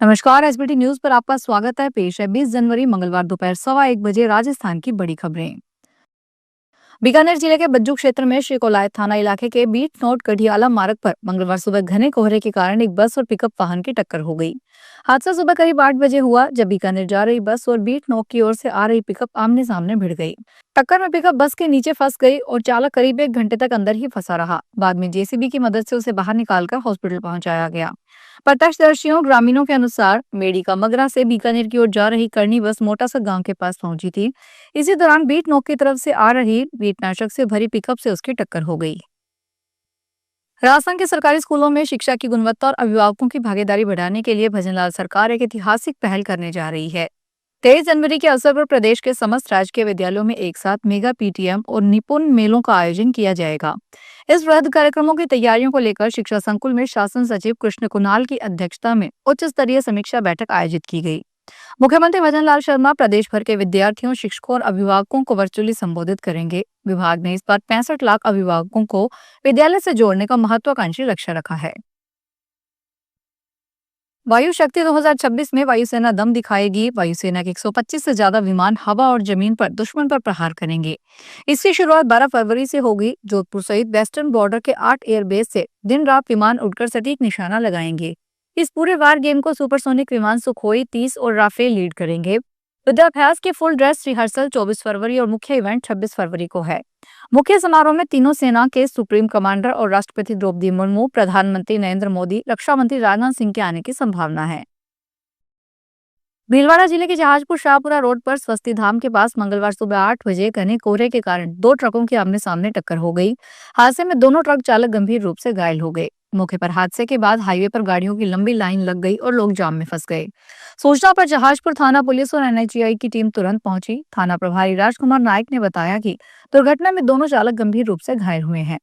नमस्कार। SBT news पर आपका स्वागत है। पेश है 20 जनवरी मंगलवार दोपहर 1:15 राजस्थान की बड़ी खबरें। बीकानेर जिले के बज्जू क्षेत्र में श्री कोलायत थाना इलाके के बीट नोट कढ़ियाला मार्ग पर मंगलवार सुबह घने कोहरे के कारण एक बस और पिकअप वाहन की टक्कर हो गई। हादसा सुबह करीब 8 बजे हुआ, जब बीकानेर जा रही बस और बीट नोक की ओर से आ रही पिकअप आमने सामने भिड़ गई। टक्कर में पिकअप बस के नीचे फंस गई और चालक करीब 1 घंटे तक अंदर ही फंसा रहा। बाद में जेसीबी की मदद से उसे बाहर निकालकर हॉस्पिटल पहुंचाया गया। प्रत्यक्षदर्शियों ग्रामीणों के अनुसार मेडी का मगरा से बीकानेर की ओर जा रही करनी बस मोटासा गांव के पास पहुंची थी। इसी दौरान बीट नोक की तरफ से आ रही कीटनाशक से भरी पिकअप से उसकी टक्कर हो गई। राजस्थान के सरकारी स्कूलों में शिक्षा की गुणवत्ता और अभिभावकों की भागीदारी बढ़ाने के लिए भजनलाल सरकार एक ऐतिहासिक पहल करने जा रही है। 23 जनवरी के अवसर पर प्रदेश के समस्त राजकीय विद्यालयों में एक साथ मेगा पीटीएम और निपुण मेलों का आयोजन किया जाएगा। इस वृहद कार्यक्रमों की तैयारियों को लेकर शिक्षा संकुल में शासन सचिव कृष्ण कुणाल की अध्यक्षता में उच्च स्तरीय समीक्षा बैठक आयोजित की गई। मुख्यमंत्री भजनलाल शर्मा प्रदेश भर के विद्यार्थियों, शिक्षकों और अभिभावकों को वर्चुअली संबोधित करेंगे। विभाग ने इस बार 65 लाख अभिभावकों को विद्यालय से जोड़ने का महत्वाकांक्षी लक्ष्य रखा है। वायु शक्ति 2026 में वायुसेना दम दिखाएगी। वायुसेना के 125 से ज्यादा विमान हवा और जमीन पर दुश्मन पर प्रहार करेंगे। इसकी शुरुआत 12 फरवरी से होगी। जोधपुर सहित वेस्टर्न बॉर्डर के 8 एयरबेस से दिन रात विमान उड़कर सटीक निशाना लगाएंगे। इस पूरे वार गेम को सुपरसोनिक विमान सुखोई 30 और राफेल लीड करेंगे। युद्धाभ्यास की फुल ड्रेस रिहर्सल 24 फरवरी और मुख्य इवेंट 26 फरवरी को है। मुख्य समारोह में तीनों सेना के सुप्रीम कमांडर और राष्ट्रपति द्रौपदी मुर्मू, प्रधानमंत्री नरेंद्र मोदी, रक्षा मंत्री राजनाथ सिंह के आने की संभावना है। भीलवाड़ा जिले के जहाजपुर शाहपुरा रोड पर स्वस्ति धाम के पास मंगलवार सुबह 8 बजे घने कोहरे के कारण 2 ट्रकों की आमने सामने टक्कर हो गई। हादसे में दोनों ट्रक चालक गंभीर रूप से घायल हो गए। मौके पर हादसे के बाद हाईवे पर गाड़ियों की लंबी लाइन लग गई और लोग जाम में फंस गए। सूचना पर जहाजपुर थाना पुलिस और एनएचएआई की टीम तुरंत पहुंची। थाना प्रभारी राजकुमार नायक ने बताया कि दुर्घटना में दोनों चालक गंभीर रूप से घायल हुए हैं।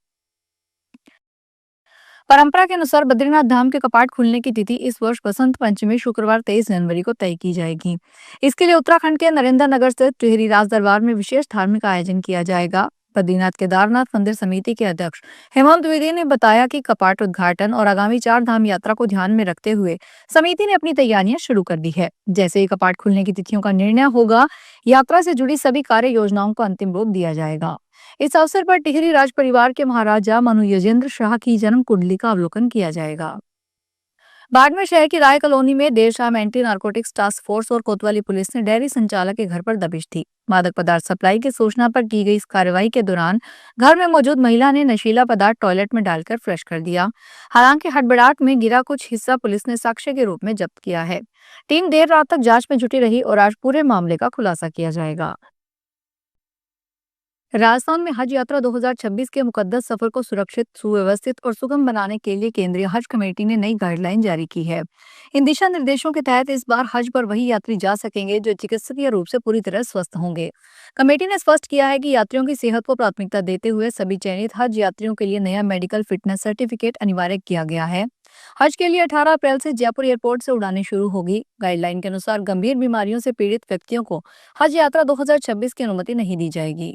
परंपरा के अनुसार बद्रीनाथ धाम के कपाट खुलने की तिथि इस वर्ष बसंत पंचमी शुक्रवार 23 जनवरी को तय की जाएगी। इसके लिए उत्तराखंड के नरेंद्र नगर स्थित टिहरी राज दरबार में विशेष धार्मिक आयोजन किया जाएगा। बद्रीनाथ केदारनाथ मंदिर समिति के अध्यक्ष हेमंत द्विवेदी ने बताया कि कपाट उद्घाटन और आगामी 4 धाम यात्रा को ध्यान में रखते हुए समिति ने अपनी तैयारियां शुरू कर दी है। जैसे ही कपाट खुलने की तिथियों का निर्णय होगा, यात्रा से जुड़ी सभी कार्य योजनाओं को अंतिम रूप दिया जाएगा। इस अवसर पर टिहरी राज परिवार के महाराजा मनु यजेंद्र शाह की जन्म कुंडली का अवलोकन किया जाएगा। बाड़मेर शहर की राय कॉलोनी में देर शाम एंटी नारकोटिक्स टास्क फोर्स और कोतवाली पुलिस ने डेयरी संचालक के घर पर दबिश दी। मादक पदार्थ सप्लाई की सूचना पर की गई इस कार्रवाई के दौरान घर में मौजूद महिला ने नशीला पदार्थ टॉयलेट में डालकर फ्लश कर दिया। हालांकि हड़बड़ाहट में गिरा कुछ हिस्सा पुलिस ने साक्ष्य के रूप में जब्त किया है। टीम देर रात तक जांच में जुटी रही और आज पूरे मामले का खुलासा किया जाएगा। राजस्थान में हज यात्रा 2026 के मुकद्दस सफर को सुरक्षित, सुव्यवस्थित और सुगम बनाने के लिए केंद्रीय हज कमेटी ने नई गाइडलाइन जारी की है। इन दिशा निर्देशों के तहत इस बार हज पर वही यात्री जा सकेंगे जो चिकित्सकीय रूप से पूरी तरह स्वस्थ होंगे। कमेटी ने स्पष्ट किया है कि यात्रियों की सेहत को प्राथमिकता देते हुए सभी चयनित हज यात्रियों के लिए नया मेडिकल फिटनेस सर्टिफिकेट अनिवार्य किया गया है। हज के लिए 18 अप्रैल से जयपुर एयरपोर्ट से उड़ानें शुरू होगी। गाइडलाइन के अनुसार गंभीर बीमारियों से पीड़ित व्यक्तियों को हज यात्रा 2026 की अनुमति नहीं दी जाएगी।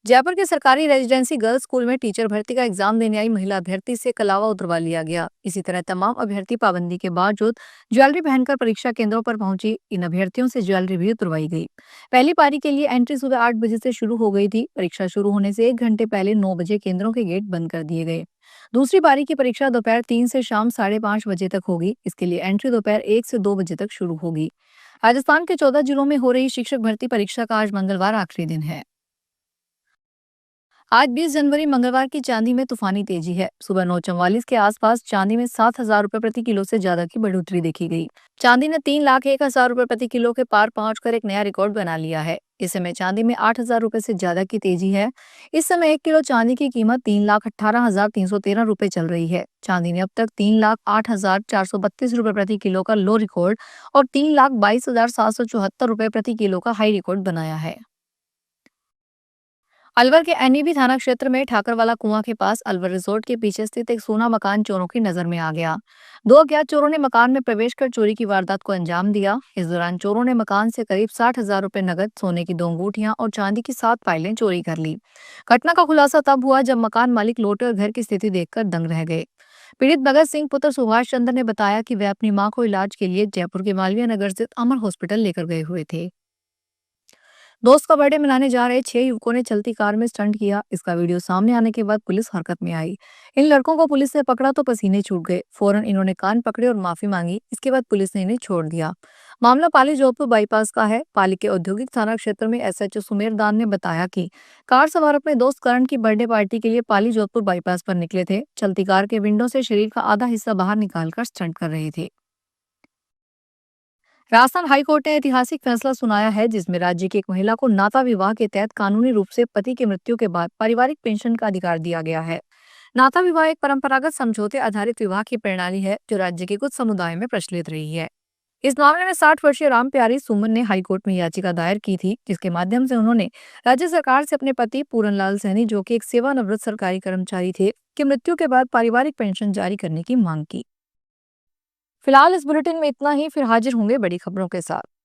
जयपुर के सरकारी रेजिडेंसी गर्ल्स स्कूल में टीचर भर्ती का एग्जाम देने आई महिला अभ्यर्थी से कलावा उतरवा लिया गया। इसी तरह तमाम अभ्यर्थी पाबंदी के बावजूद ज्वेलरी पहनकर परीक्षा केंद्रों पर पहुंची। इन अभ्यर्थियों से ज्वेलरी भी उतरवाई गई। पहली पारी के लिए एंट्री सुबह 8 बजे से शुरू हो गई थी। परीक्षा शुरू होने से 1 घंटे पहले 9 बजे केंद्रों के गेट बंद कर दिए गए। दूसरी पारी की परीक्षा दोपहर 3 से शाम 5:30 बजे तक होगी। इसके लिए एंट्री दोपहर 1 से 2 बजे तक शुरू होगी। राजस्थान के 14 जिलों में हो रही शिक्षक भर्ती परीक्षा का आज मंगलवार आखिरी दिन है। आज 20 जनवरी मंगलवार की चांदी में तूफानी तेजी है। सुबह 9:44 के आसपास चांदी में 7,000 रुपए प्रति किलो से ज्यादा की बढ़ोतरी देखी गई। चांदी ने 3,01,000 रुपए प्रति किलो के पार पहुंचकर एक नया रिकॉर्ड बना लिया है। इस समय चांदी में 8,000 रुपए से ज्यादा की तेजी है। इस समय 1 किलो चांदी की कीमत 3,18,313 रुपए चल रही है। चांदी ने अब तक 3,08,432 रुपए प्रति किलो का लो रिकॉर्ड और 3,22,774 रुपए प्रति किलो का हाई रिकॉर्ड बनाया है। अलवर के एनईबी थाना क्षेत्र में ठाकरवाला कुआं के पास अलवर रिजोर्ट के पीछे स्थित एक सोना मकान चोरों की नजर में आ गया। 2 अज्ञात चोरों ने मकान में प्रवेश कर चोरी की वारदात को अंजाम दिया। इस दौरान चोरों ने मकान से करीब 60,000 रुपए नगद, सोने की 2 अंगूठियां और चांदी की 7 फाइलें चोरी कर ली। घटना का खुलासा तब हुआ जब मकान मालिक लौटे और घर की स्थिति देखकर दंग रह गए। पीड़ित भगत सिंह पुत्र सुभाष चंद्र ने बताया कि वे अपनी मां को इलाज के लिए जयपुर के मालवीय नगर स्थित अमर हॉस्पिटल लेकर गए हुए थे। दोस्त का बर्थडे मनाने जा रहे 6 युवकों ने चलती कार में स्टंट किया। इसका वीडियो सामने आने के बाद पुलिस हरकत में आई। इन लड़कों को पुलिस ने पकड़ा तो पसीने छूट गए। फौरन इन्होंने कान पकड़े और माफी मांगी। इसके बाद पुलिस ने इन्हें छोड़ दिया। मामला पाली जोधपुर बाईपास का है। पाली के औद्योगिक थाना क्षेत्र में एसएचओ सुमेर दान ने बताया कि कार सवार अपने दोस्त करण की बर्थडे पार्टी के लिए पाली जोधपुर बाईपास पर निकले थे। चलती कार के विंडो से शरीर का आधा हिस्सा बाहर निकालकर स्टंट कर रहे थे। राजस्थान हाईकोर्ट ने ऐतिहासिक फैसला सुनाया है, जिसमें राज्य की एक महिला को नाता विवाह के तहत कानूनी रूप से पति की मृत्यु के बाद पारिवारिक पेंशन का अधिकार दिया गया है। नाता विवाह एक परंपरागत समझौते आधारित विवाह की प्रणाली है, जो राज्य के कुछ समुदायों में प्रचलित रही है। इस मामले में 60 वर्षीय राम प्यारी सुमन ने हाईकोर्ट में याचिका दायर की थी, जिसके माध्यम से उन्होंने राज्य सरकार से अपने पति पूरनलाल सैनी, जो कि एक सेवानिवृत्त सरकारी कर्मचारी थे, की मृत्यु के बाद पारिवारिक पेंशन जारी करने की मांग की। फिलहाल इस बुलेटिन में इतना ही। फिर हाजिर होंगे बड़ी खबरों के साथ।